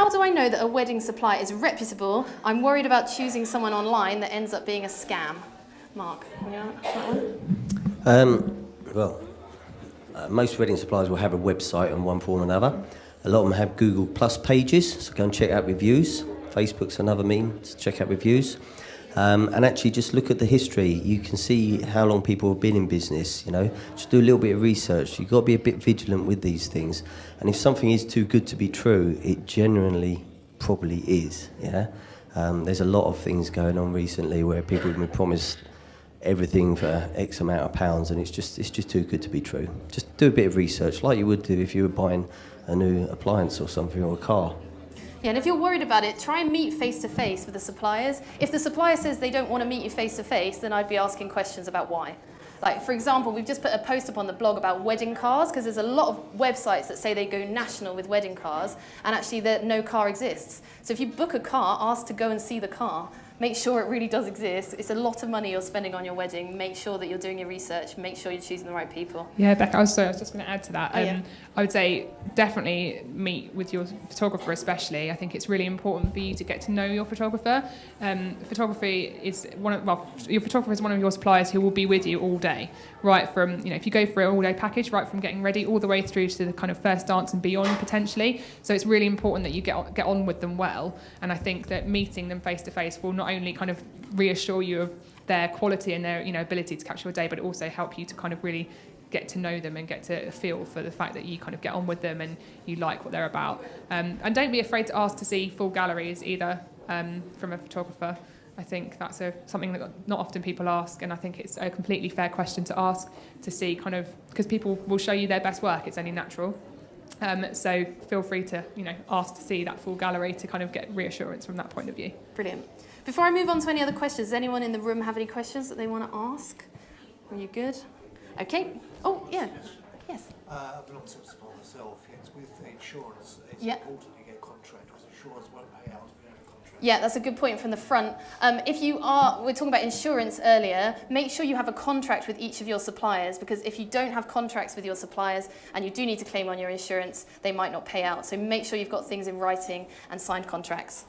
How do I know that a wedding supplier is reputable? I'm worried about choosing someone online that ends up being a scam. Mark, can you answer that one? Most wedding suppliers will have a website in one form or another. A lot of them have Google Plus pages, so go and check out reviews. Facebook's another means to check out reviews. And actually just look at the history. You can see how long people have been in business, Just do a little bit of research. You've got to be a bit vigilant with these things. And if something is too good to be true, it genuinely probably is, There's a lot of things going on recently where people have been promised everything for X amount of pounds, and it's just too good to be true. Just do a bit of research, like you would do if you were buying a new appliance or something, or a car. Yeah, and if you're worried about it, try and meet face-to-face with the suppliers. If the supplier says they don't want to meet you face-to-face, then I'd be asking questions about why. Like, for example, we've just put a post up on the blog about wedding cars, because there's a lot of websites that say they go national with wedding cars, and actually no car exists. So if you book a car, ask to go and see the car. Make sure it really does exist. It's a lot of money you're spending on your wedding. Make sure that you're doing your research. Make sure you're choosing the right people. Yeah, Becca, I was just going to add to that. Yeah. I would say definitely meet with your photographer especially. I think it's really important for you to get to know your photographer. Photography is your photographer is one of your suppliers who will be with you all day, right from, if you go for an all-day package, right from getting ready all the way through to the kind of first dance and beyond potentially. So it's really important that you get on with them well. And I think that meeting them face-to-face will not only kind of reassure you of their quality and their ability to capture your day, but it also help you to kind of really get to know them and get to feel for the fact that you kind of get on with them and you like what they're about. And don't be afraid to ask to see full galleries either from a photographer. I think that's something that not often people ask, and I think it's a completely fair question to ask, to see kind of, because people will show you their best work, it's only natural. So feel free to ask to see that full gallery to kind of get reassurance from that point of view. Brilliant. Before I move on to any other questions, does anyone in the room have any questions that they want to ask? Are you good? Okay. Oh, yeah. Yes. I belong to supply myself. Yes, with insurance, it's important you get a contract because insurance won't pay out if you don't have a contract. Yeah, that's a good point from the front. We're talking about insurance earlier, make sure you have a contract with each of your suppliers, because if you don't have contracts with your suppliers and you do need to claim on your insurance, they might not pay out. So make sure you've got things in writing and signed contracts.